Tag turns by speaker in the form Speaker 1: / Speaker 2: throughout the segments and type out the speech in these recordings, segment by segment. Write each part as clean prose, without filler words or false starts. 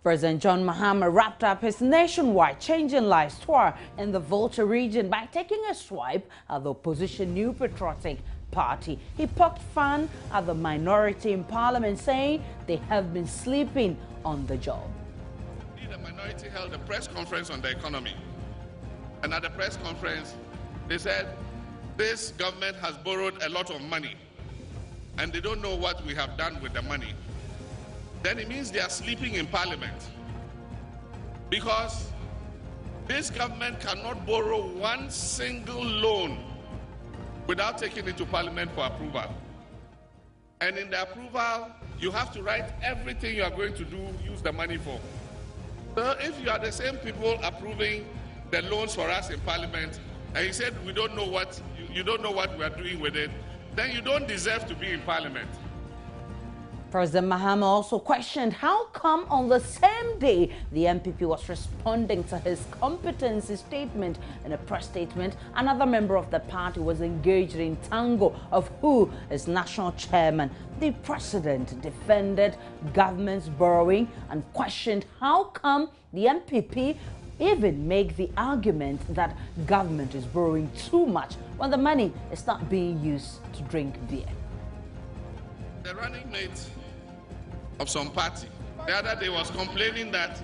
Speaker 1: President John Mahama wrapped up his nationwide Changing Lives tour in the Volta region by taking a swipe at the opposition New Patriotic Party. He poked fun at the minority in parliament, saying they have been sleeping on the job.
Speaker 2: The minority held a press conference on the economy. And at the press conference, they said, this government has borrowed a lot of money and they don't know what we have done with the money. Then it means they are sleeping in parliament, because this government cannot borrow one single loan without taking it to parliament for approval. And in the approval, you have to write everything you are going to do, use the money for. So if you are the same people approving the loans for us in parliament, and you said we don't know what, you don't know what we are doing with it, then you don't deserve to be in parliament.
Speaker 1: President Mahama also questioned how come on the same day the MPP was responding to his competency statement. In a press statement, another member of the party was engaged in tango of who is national chairman. The president defended government's borrowing and questioned how come the MPP even make the argument that government is borrowing too much when the money is not being used to drink beer.
Speaker 2: The running mate of some party the other day was complaining that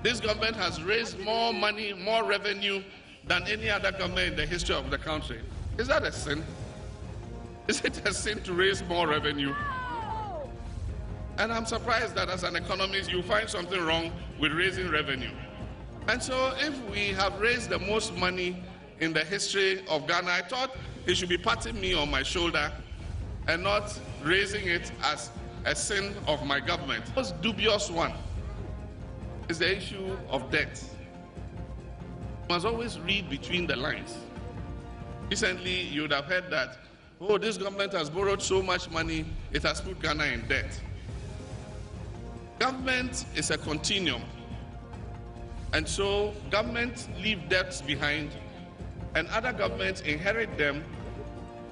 Speaker 2: this government has raised more money, more revenue than any other government in the history of the country. Is that a sin? Is it a sin to raise more revenue? And I'm surprised that as an economist you find something wrong with raising revenue. And so if we have raised the most money in the history of Ghana, I thought he should be patting me on my shoulder and not raising it as a sin of my government. The most dubious one is the issue of debt. You must always read between the lines. Recently, you would have heard that, oh, this government has borrowed so much money, it has put Ghana in debt. Government is a continuum. And so governments leave debts behind, and other governments inherit them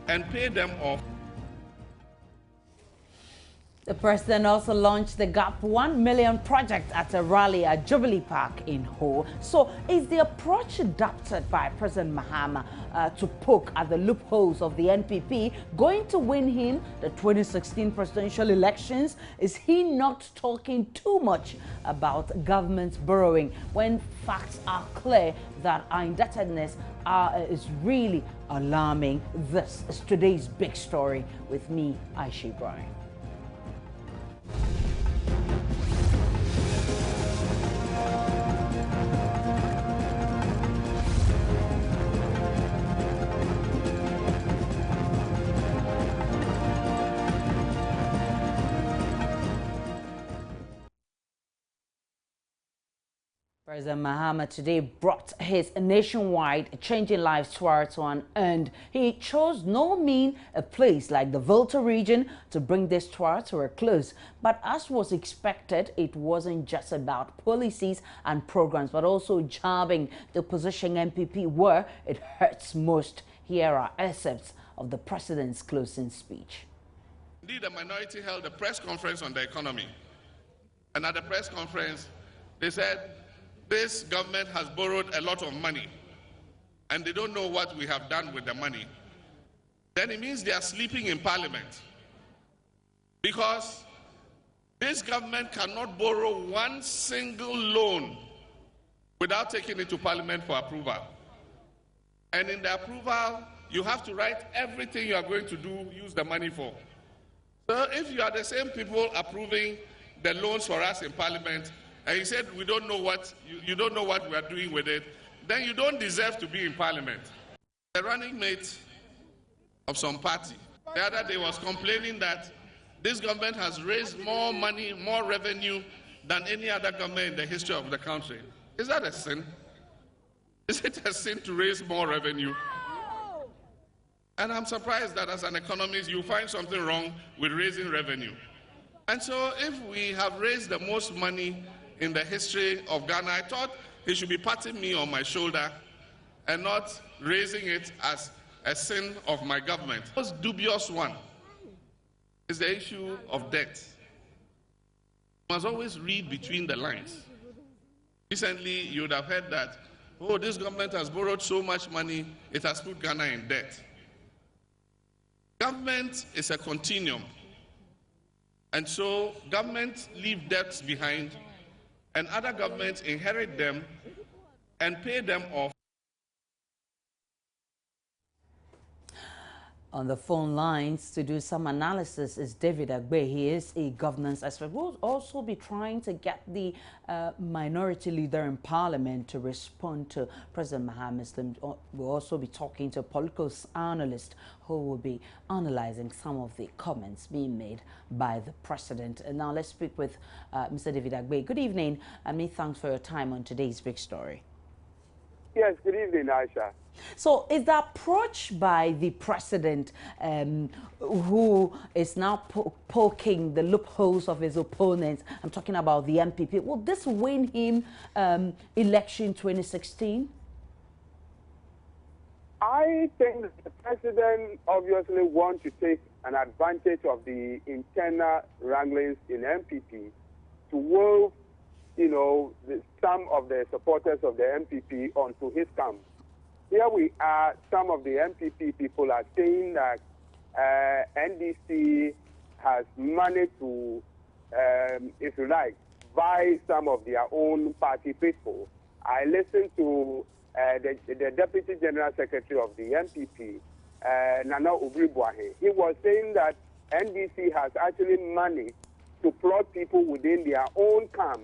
Speaker 2: and pay them off.
Speaker 1: The president also launched the GAP 1 million project at a rally at Jubilee Park in Ho. So is the approach adopted by President Mahama to poke at the loopholes of the NPP going to win him the 2016 presidential elections? Is he not talking too much about government's borrowing when facts are clear that our indebtedness is really alarming? This is today's big story with me, Aisha Brian. President Mahama today brought his nationwide Changing Lives tour to an end. He chose no mean a place like the Volta region to bring this tour to a close. But as was expected, it wasn't just about policies and programs, but also jabbing the opposition MPP where it hurts most. Here are excerpts of the president's closing speech.
Speaker 2: Indeed, the minority held a press conference on the economy. And at the press conference, they said, this government has borrowed a lot of money and they don't know what we have done with the money. Then it means they are sleeping in parliament, because this government cannot borrow one single loan without taking it to parliament for approval. And in the approval, you have to write everything you are going to do, use the money for. So if you are the same people approving the loans for us in parliament, and you said we don't know what, you don't know what we are doing with it, then you don't deserve to be in parliament. The running mate of some party the other day was complaining that this government has raised more money, more revenue than any other government in the history of the country. Is that a sin? Is it a sin to raise more revenue? And I'm surprised that as an economist you find something wrong with raising revenue. And so if we have raised the most money in the history of Ghana, I thought he should be patting me on my shoulder and not raising it as a sin of my government. The most dubious one is the issue of debt. You must always read between the lines. Recently, you would have heard that, oh, this government has borrowed so much money, it has put Ghana in debt. Government is a continuum. And so governments leave debts behind, and other governments inherit them and pay them off.
Speaker 1: On the phone lines to do some analysis is David Agbe. He is a governance expert. We'll also be trying to get the minority leader in parliament to respond to President Mahama's. We'll also be talking to a political analyst who will be analyzing some of the comments being made by the president. And now let's speak with Mr. David Agbe. Good evening, and many thanks for your time on today's big story.
Speaker 3: Yes, good evening, Aisha.
Speaker 1: So is the approach by the president who is now poking the loopholes of his opponents, I'm talking about the MPP, will this win him election 2016? I
Speaker 3: think the president obviously wants to take an advantage of the internal wranglings in MPP to wolf, some of the supporters of the MPP onto his camp. Here we are, some of the MPP people are saying that NDC has managed to, if you like, buy some of their own party people. I listened to the Deputy General Secretary of the MPP, Nana Obribuahe. He was saying that NDC has actually managed to plot people within their own camp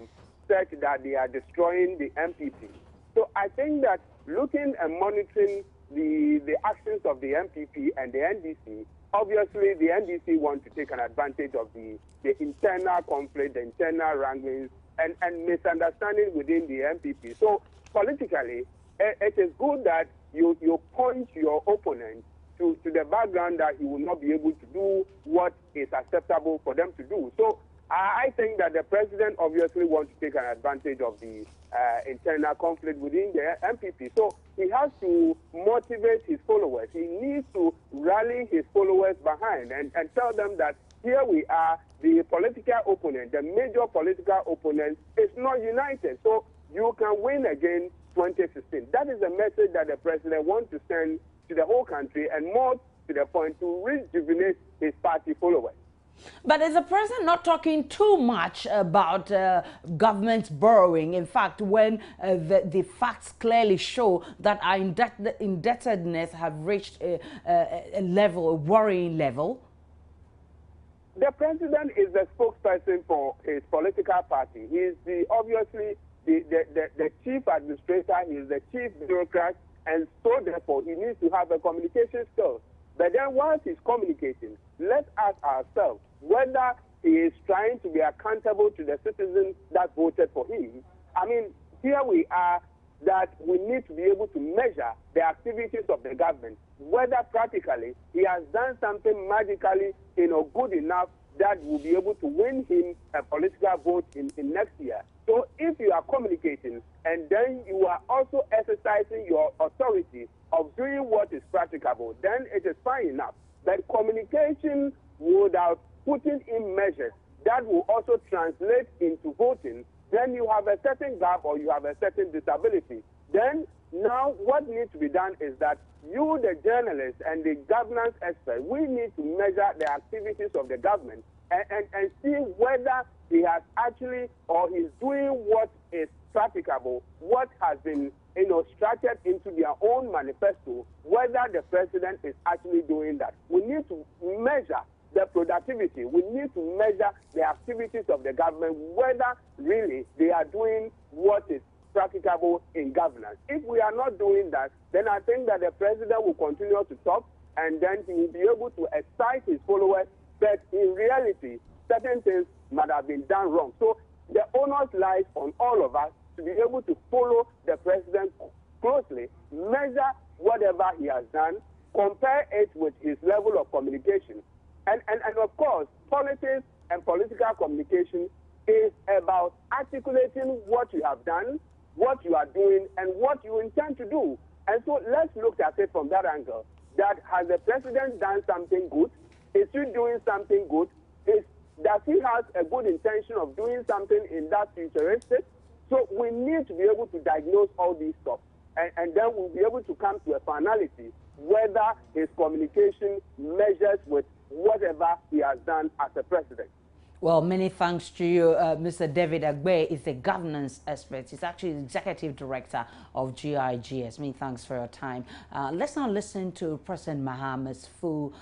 Speaker 3: such that they are destroying the MPP. So I think that looking and monitoring the actions of the MPP and the NDC, obviously the NDC wants to take an advantage of the internal conflict, the internal wranglings, and misunderstanding within the MPP. So politically, it is good that you point your opponent to the background that he will not be able to do what is acceptable for them to do. So I think that the president obviously wants to take an advantage of the internal conflict within the MPP. So he has to motivate his followers. He needs to rally his followers behind and tell them that here we are, the political opponent, the major political opponent is not united. So you can win again 2016. That is the message that the president wants to send to the whole country, and more to the point, to rejuvenate his party followers.
Speaker 1: But is the president not talking too much about government borrowing? In fact, when the facts clearly show that our indebtedness have reached a level, a worrying level?
Speaker 3: The president is the spokesperson for his political party. He is obviously the chief administrator, he is the chief bureaucrat, and so therefore he needs to have a communication skills. But then once he's communicating, let's ask ourselves whether he is trying to be accountable to the citizens that voted for him. I mean, here we are, that we need to be able to measure the activities of the government, whether practically he has done something magically, good enough that will be able to win him a political vote in next year. So if you are communicating and then you are also exercising your authority of doing what is practicable, then it is fine enough. But communication without putting in measures that will also translate into voting, then you have a certain gap or you have a certain disability. Then now what needs to be done is that you, the journalists and the governance experts, we need to measure the activities of the government and see whether he has actually, or he's doing what is practicable, what has been structured into their own manifesto, whether the president is actually doing that. We need to measure the productivity. We need to measure the activities of the government, whether really they are doing what is practicable in governance. If we are not doing that, then I think that the president will continue to talk, and then he will be able to excite his followers, but in reality, certain things might have been done wrong. So the onus lies on all of us to be able to follow the president closely, measure whatever he has done, compare it with his level of communication. And of course, politics and political communication is about articulating what you have done, what you are doing, and what you intend to do. And so let's look at it from that angle. That has the president done something good? Is he doing something good? Is Does he have a good intention of doing something in that futuristic? So we need to be able to diagnose all these stuff, and then we'll be able to come to a finality whether his communication measures with whatever he has done as a president.
Speaker 1: Well, many thanks to you. Mr. David Agbe is a governance expert. He's actually the executive director of GIGS. Many thanks for your time. Let's now listen to President Mahama's full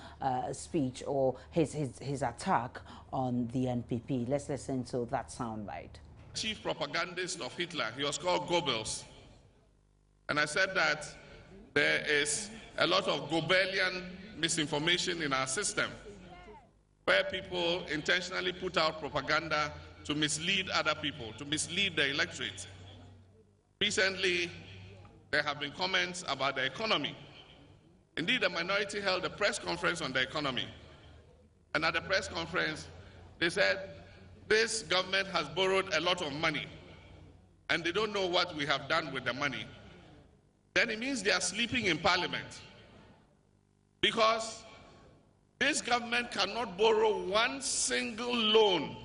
Speaker 1: speech or his attack on the NPP. Let's listen to that soundbite.
Speaker 2: Chief propagandist of Hitler, he was called Goebbels. And I said that there is a lot of Goebbelian misinformation in our system, where people intentionally put out propaganda to mislead other people, to mislead the electorate. Recently, there have been comments about the economy. Indeed, the minority held a press conference on the economy. And at the press conference, they said, this government has borrowed a lot of money, and they don't know what we have done with the money. Then it means they are sleeping in Parliament. Because this government cannot borrow one single loan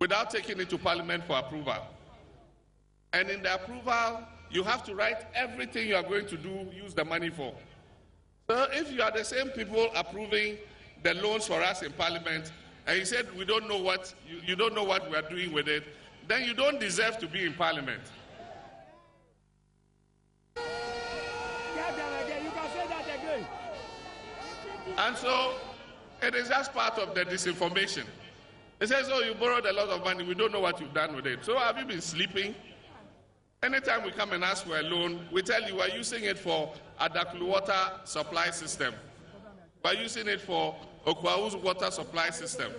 Speaker 2: without taking it to Parliament for approval. And in the approval, you have to write everything you are going to do, use the money for. So if you are the same people approving the loans for us in Parliament, and you said we don't know what, you don't know what we are doing with it, then you don't deserve to be in Parliament. And so it is just part of the disinformation. It says, oh, you borrowed a lot of money, we don't know what you've done with it. So have you been sleeping? Anytime we come and ask for a loan, we tell you we're using it for Adaklu water supply system. We're using it for Okwau's water supply system.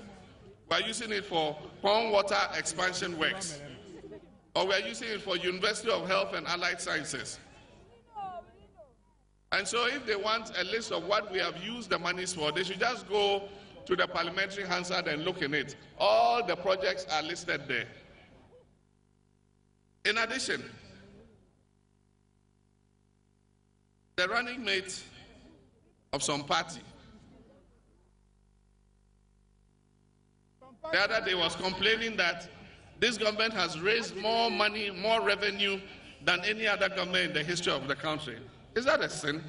Speaker 2: We're using it for Pond water expansion works. Or we're using it for University of Health and Allied Sciences. And so if they want a list of what we have used the monies for, they should just go to the parliamentary Hansard and look in it. All the projects are listed there. In addition, the running mate of some party the other day was complaining that this government has raised more money, more revenue than any other government in the history of the country. Is that a sin?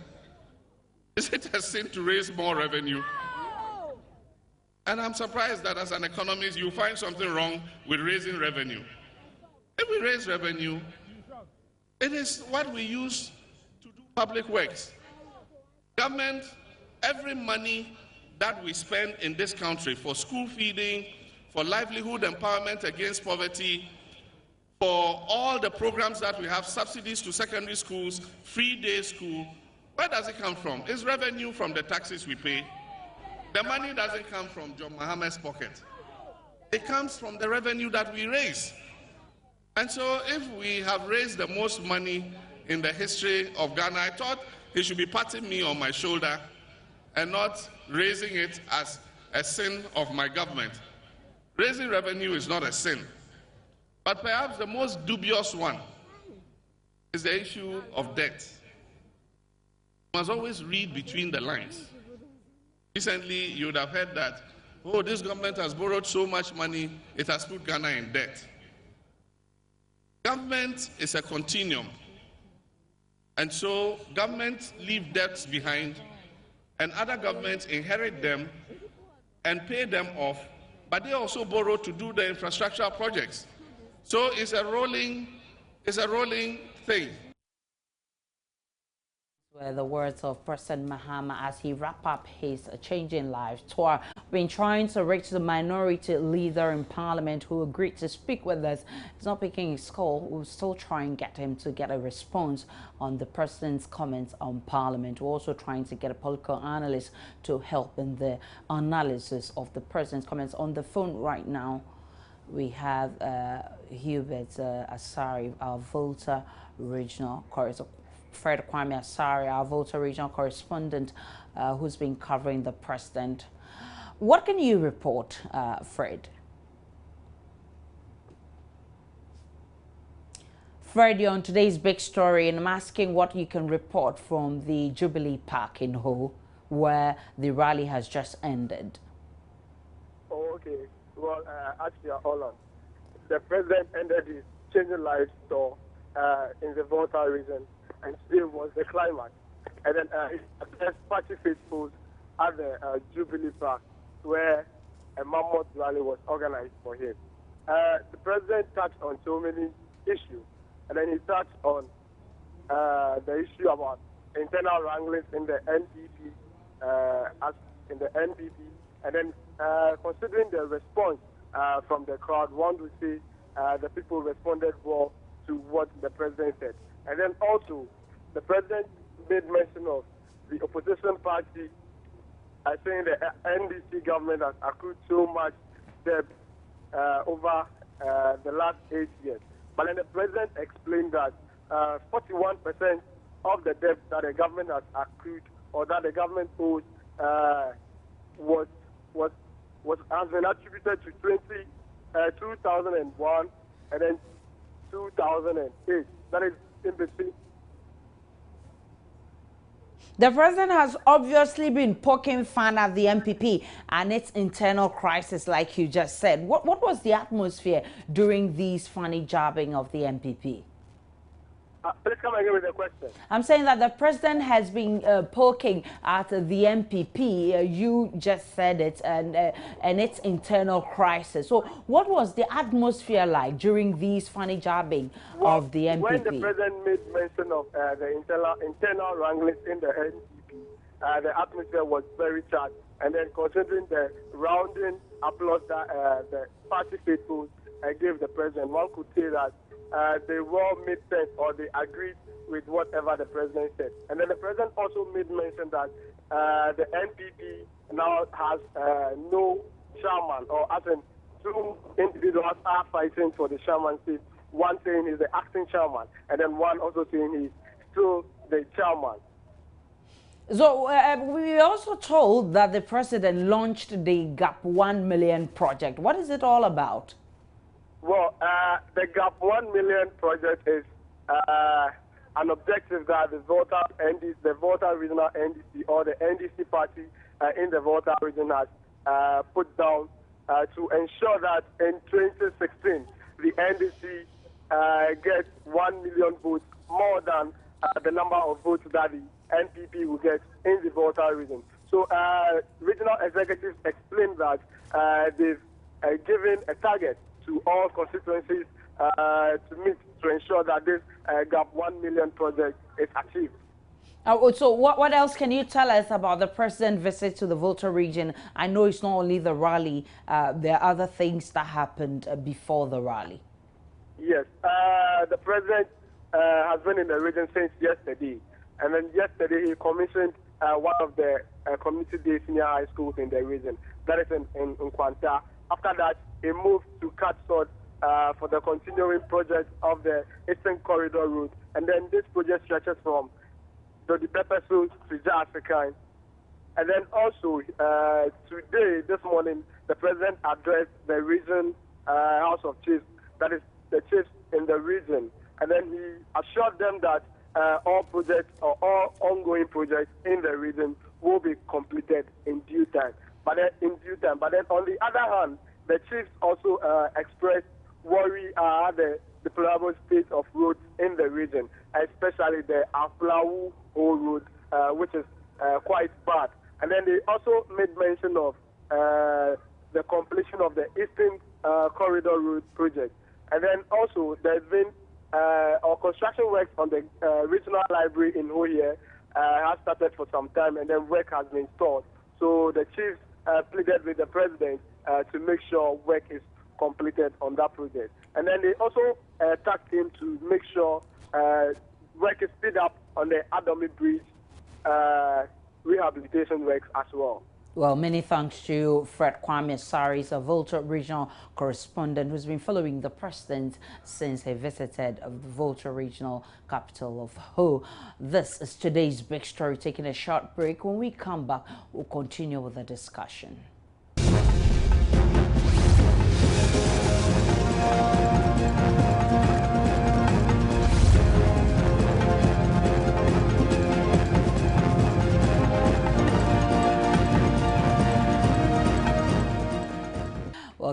Speaker 2: Is it a sin to raise more revenue? And I'm surprised that as an economist, you find something wrong with raising revenue. If we raise revenue, it is what we use to do public works. Government, every money that we spend in this country for school feeding, for livelihood empowerment against poverty, for all the programs that we have, subsidies to secondary schools, free day school, where does it come from? It's revenue from the taxes we pay. The money doesn't come from John Mahama's pocket. It comes from the revenue that we raise. And so if we have raised the most money in the history of Ghana, I thought he should be patting me on my shoulder and not raising it as a sin of my government. Raising revenue is not a sin. But perhaps the most dubious one is the issue of debt. You must always read between the lines. Recently, you would have heard that, oh, this government has borrowed so much money, it has put Ghana in debt. Government is a continuum. And so governments leave debts behind, and other governments inherit them and pay them off, but they also borrow to do the infrastructural projects. So it's a rolling thing.
Speaker 1: Were the words of President Mahama as he wrapped up his Changing Lives tour. Been trying to reach the minority leader in Parliament who agreed to speak with us. He's not picking his call. We'll still try and get him to get a response on the President's comments on Parliament. We're also trying to get a political analyst to help in the analysis of the President's comments. On the phone right now, we have Hubert Asare, our Volta regional correspondent. Fred Barima Osei Asare, our Volta regional correspondent, who's been covering the President. What can you report, Fred? Fred, you're on today's big story, and I'm asking what you can report from the Jubilee Park in Ho, where the rally has just ended.
Speaker 3: Oh, okay.
Speaker 4: as you are all on, the president ended his Changing Lives tour in the Volta region, and today was the climax. And then he addressed party faithfuls at the Jubilee Park, where a mammoth rally was organized for him. The president touched on so many issues, and then he touched on the issue about internal wranglings in the NPP, and then considering the response from the crowd, one would say the people responded well to what the president said. And then also, the president made mention of the opposition party saying the NDC government has accrued so much debt over the last 8 years. But then the president explained that 41% of the debt that the government has accrued or that the government owes has been attributed to 2001 and then 2008. That is in between.
Speaker 1: The president has obviously been poking fun at the MPP and its internal crisis, like you just said. What was the atmosphere during these funny jabbing of the MPP?
Speaker 4: Please come again with the question.
Speaker 1: I'm saying that the president has been poking at the MPP. You just said it, and its internal crisis. So, what was the atmosphere like during these funny jabbing of the MPP?
Speaker 4: When the president made mention of the internal wranglings in the NPP, the atmosphere was very charged. And then, considering the rounding applause that the party faithful gave the president, one could say that they well made sense or they agreed with whatever the president said. And then the president also made mention that the NPP now has no chairman, or as in two individuals are fighting for the chairmanship. One saying he's the acting chairman, and then one also saying he's still the chairman.
Speaker 1: So we also told that the president launched the Gap 1 million project. What is it all about?
Speaker 4: Well, the Gap 1 million project is an objective that the Volta Regional NDC or the NDC party in the Volta region has put down to ensure that in 2016 the NDC gets 1 million votes more than the number of votes that the NPP will get in the Volta region. So regional executives explained that they've given a target to all constituencies to ensure that this Gap 1 million project is achieved.
Speaker 1: So what else can you tell us about the president's visit to the Volta region? I know it's not only the rally, there are other things that happened before the rally.
Speaker 4: Yes, the president has been in the region since yesterday. And then yesterday he commissioned one of the community day senior high schools in the region. That is in Kwanta. After that, he moved to Katsot for the continuing project of the Eastern Corridor route. And then this project stretches from the Peppersuit to African. And then also, today, this morning, the president addressed the region House of Chiefs, that is the chiefs in the region. And then he assured them that all projects or all ongoing projects in the region will be completed in due time. But then on the other hand, the chiefs also expressed worry at the deplorable state of roads in the region, especially the Aflawu road, which is quite bad. And then they also made mention of the completion of the Eastern Corridor Road project. And then also there's been our construction works on the regional library in Oye has started for some time, and then work has been stalled. So the chiefs pleaded with the president to make sure work is completed on that project. And then they also tasked him to make sure work is speed up on the Adomi Bridge rehabilitation works as well.
Speaker 1: Well, many thanks to Fred Kwame Asare, a Volta regional correspondent who's been following the president since he visited the Volta regional capital of Ho. This is today's big story. Taking a short break. When we come back, we'll continue with the discussion.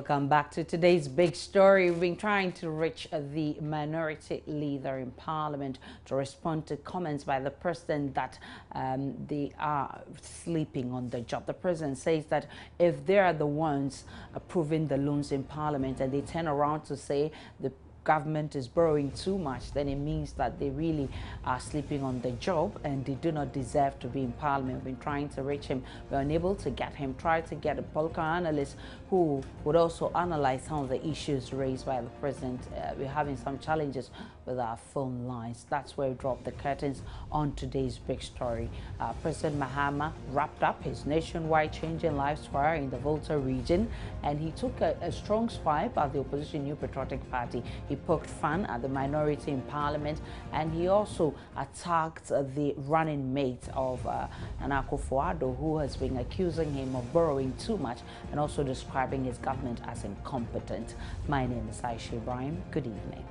Speaker 1: Welcome back to today's big story. We've been trying to reach the minority leader in Parliament to respond to comments by the president that they are sleeping on the job. The president says that if they are the ones approving the loans in Parliament and they turn around to say the government is borrowing too much, then it means that they really are sleeping on the job and they do not deserve to be in Parliament. We've been trying to reach him. We're unable to get him. Tried to get a political analyst who would also analyze some of the issues raised by the president. We're having some challenges with our phone lines. That's where we drop the curtains on today's big story. President Mahama wrapped up his nationwide Changing Lives Tour in the Volta region, and he took a strong swipe at the opposition New Patriotic Party. He poked fun at the minority in Parliament, and he also attacked the running mate of Nana Akufo-Addo, who has been accusing him of borrowing too much and also describing his government as incompetent. My name is Aisha Ibrahim. Good evening.